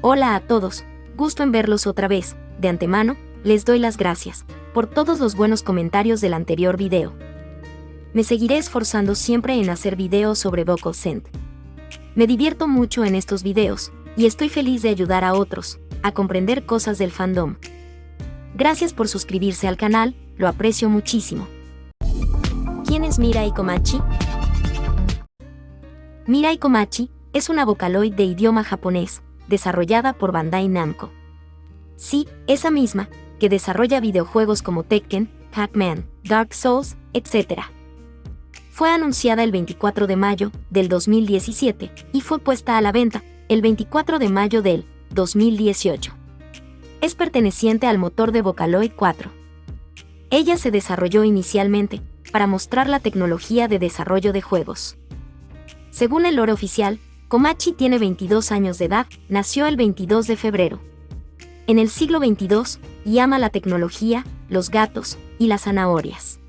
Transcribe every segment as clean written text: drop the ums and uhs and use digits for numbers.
Hola a todos, gusto en verlos otra vez. De antemano, les doy las gracias por todos los buenos comentarios del anterior video. Me seguiré esforzando siempre en hacer videos sobre Vocal Synth. Me divierto mucho en estos videos, y estoy feliz de ayudar a otros a comprender cosas del fandom. Gracias por suscribirse al canal, lo aprecio muchísimo. ¿Quién es Mirai Komachi? Mirai Komachi es una Vocaloid de idioma japonés, desarrollada por Bandai Namco. Sí, esa misma, que desarrolla videojuegos como Tekken, Pac-Man, Dark Souls, etc. Fue anunciada el 24 de mayo del 2017 y fue puesta a la venta el 24 de mayo del 2018. Es perteneciente al motor de Vocaloid 4. Ella se desarrolló inicialmente para mostrar la tecnología de desarrollo de juegos. Según el lore oficial, Komachi tiene 22 años de edad, nació el 22 de febrero. En el siglo 22, y ama la tecnología, los gatos y las zanahorias.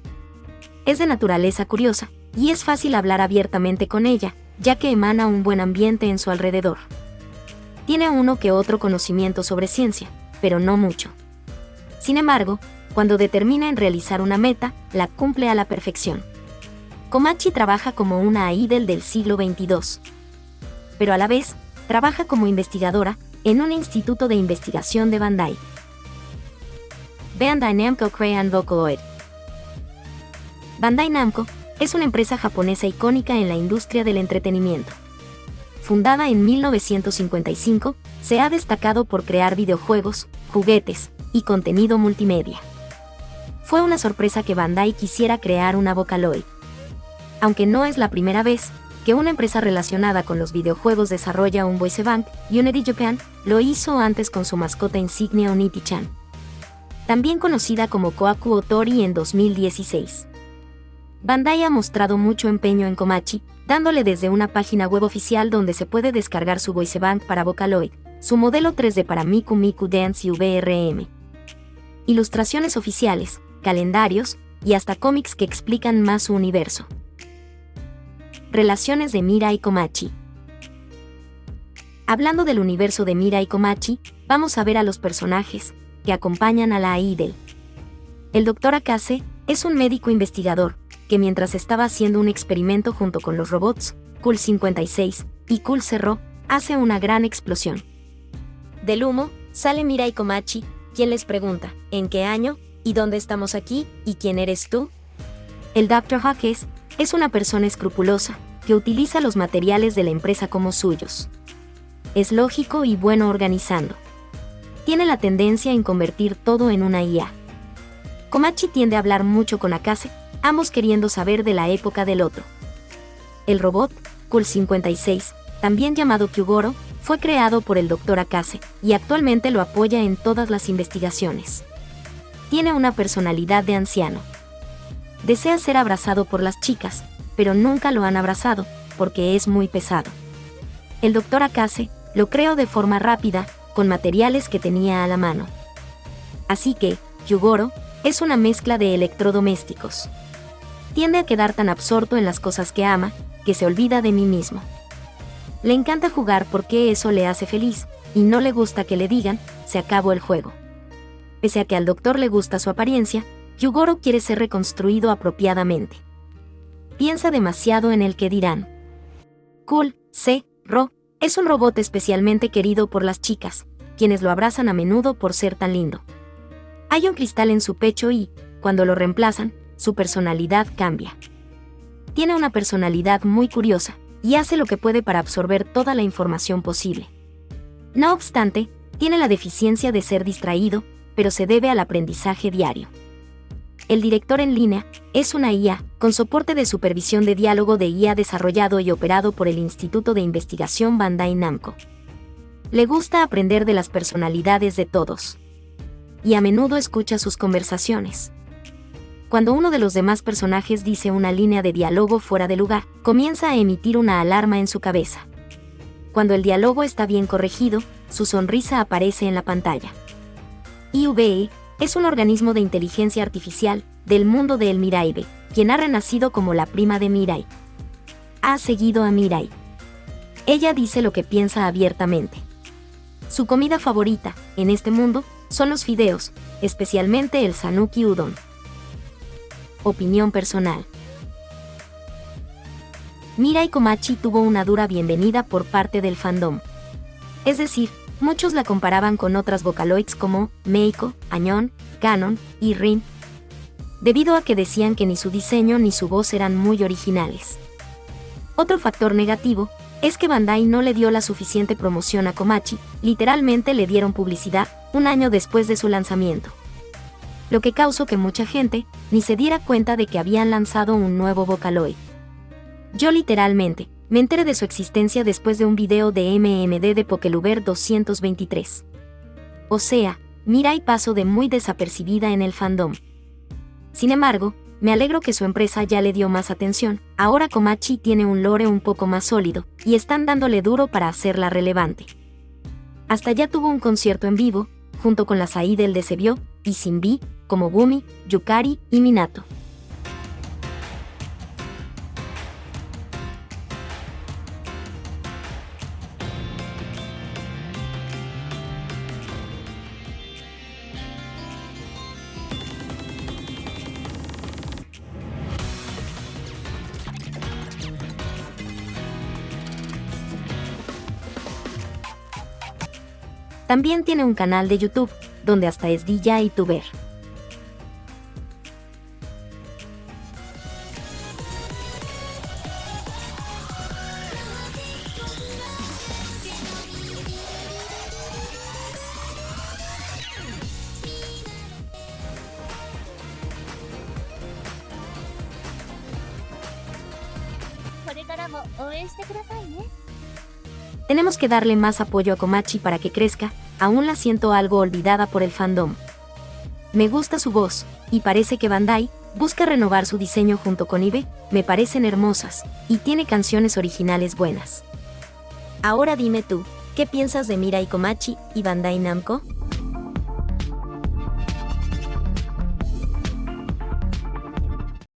Es de naturaleza curiosa, y es fácil hablar abiertamente con ella, ya que emana un buen ambiente en su alrededor. Tiene uno que otro conocimiento sobre ciencia, pero no mucho. Sin embargo, cuando determina en realizar una meta, la cumple a la perfección. Komachi trabaja como una idol del siglo 22. Pero a la vez, trabaja como investigadora en un instituto de investigación de Bandai. Bandai Namco crean Vocaloid. Bandai Namco es una empresa japonesa icónica en la industria del entretenimiento. Fundada en 1955, se ha destacado por crear videojuegos, juguetes y contenido multimedia. Fue una sorpresa que Bandai quisiera crear una Vocaloid. Aunque no es la primera vez que una empresa relacionada con los videojuegos desarrolla un voice bank, Unity Japan lo hizo antes con su mascota insignia Oniti-chan. También conocida como Kohaku Otori en 2016. Bandai ha mostrado mucho empeño en Komachi, dándole desde una página web oficial donde se puede descargar su voice bank para Vocaloid, su modelo 3D para Miku Miku Dance y VRM. Ilustraciones oficiales, calendarios, y hasta cómics que explican más su universo. Relaciones de Mirai Komachi. Hablando del universo de Mirai Komachi, vamos a ver a los personajes que acompañan a la idol. El Dr. Akase es un médico investigador que mientras estaba haciendo un experimento junto con los robots, Cool 56 y Cool Zero, hace una gran explosión. Del humo, sale Mirai Komachi, quien les pregunta, ¿en qué año? ¿Y dónde estamos aquí? ¿Y quién eres tú? El Dr. Akase es una persona escrupulosa, que utiliza los materiales de la empresa como suyos. Es lógico y bueno organizando. Tiene la tendencia en convertir todo en una IA. Komachi tiende a hablar mucho con Akase, ambos queriendo saber de la época del otro. El robot, Cool 56, también llamado Kyugoro, fue creado por el Dr. Akase, y actualmente lo apoya en todas las investigaciones. Tiene una personalidad de anciano. Desea ser abrazado por las chicas, pero nunca lo han abrazado, porque es muy pesado. El Dr. Akase lo creó de forma rápida, con materiales que tenía a la mano. Así que, Kyugoro es una mezcla de electrodomésticos. Tiende a quedar tan absorto en las cosas que ama, que se olvida de mí mismo. Le encanta jugar porque eso le hace feliz, y no le gusta que le digan, se acabó el juego. Pese a que al doctor le gusta su apariencia, Kyugoro quiere ser reconstruido apropiadamente. Piensa demasiado en el que dirán. Cool Zero es un robot especialmente querido por las chicas, quienes lo abrazan a menudo por ser tan lindo. Hay un cristal en su pecho y, cuando lo reemplazan, su personalidad cambia. Tiene una personalidad muy curiosa, y hace lo que puede para absorber toda la información posible. No obstante, tiene la deficiencia de ser distraído, pero se debe al aprendizaje diario. El director en línea es una IA, con soporte de supervisión de diálogo de IA desarrollado y operado por el Instituto de Investigación Bandai Namco. Le gusta aprender de las personalidades de todos. Y a menudo escucha sus conversaciones. Cuando uno de los demás personajes dice una línea de diálogo fuera de lugar, comienza a emitir una alarma en su cabeza. Cuando el diálogo está bien corregido, su sonrisa aparece en la pantalla. IVE es un organismo de inteligencia artificial del mundo de El Miraibe, quien ha renacido como la prima de Mirai. Ha seguido a Mirai. Ella dice lo que piensa abiertamente. Su comida favorita, en este mundo, son los fideos, especialmente el Sanuki Udon. Opinión personal. Mirai Komachi tuvo una dura bienvenida por parte del fandom. Es decir, muchos la comparaban con otras Vocaloids como Meiko, Añón, Ganon y Rin, debido a que decían que ni su diseño ni su voz eran muy originales. Otro factor negativo es que Bandai no le dio la suficiente promoción a Komachi, literalmente le dieron publicidad un año después de su lanzamiento, lo que causó que mucha gente ni se diera cuenta de que habían lanzado un nuevo Vocaloid. Yo literalmente me enteré de su existencia después de un video de MMD de Pokeluver 223. O sea, Mirai pasó de muy desapercibida en el fandom. Sin embargo, me alegro que su empresa ya le dio más atención. Ahora Komachi tiene un lore un poco más sólido, y están dándole duro para hacerla relevante. Hasta ya tuvo un concierto en vivo, junto con las idol de Sebio y Sinbi, como Gumi, Yukari y Minato. También tiene un canal de YouTube, donde hasta es DJ y tuber. Tenemos que darle más apoyo a Komachi para que crezca, aún la siento algo olvidada por el fandom. Me gusta su voz, y parece que Bandai busca renovar su diseño junto con IBE, me parecen hermosas, y tiene canciones originales buenas. Ahora dime tú, ¿qué piensas de Mirai Komachi y Bandai Namco?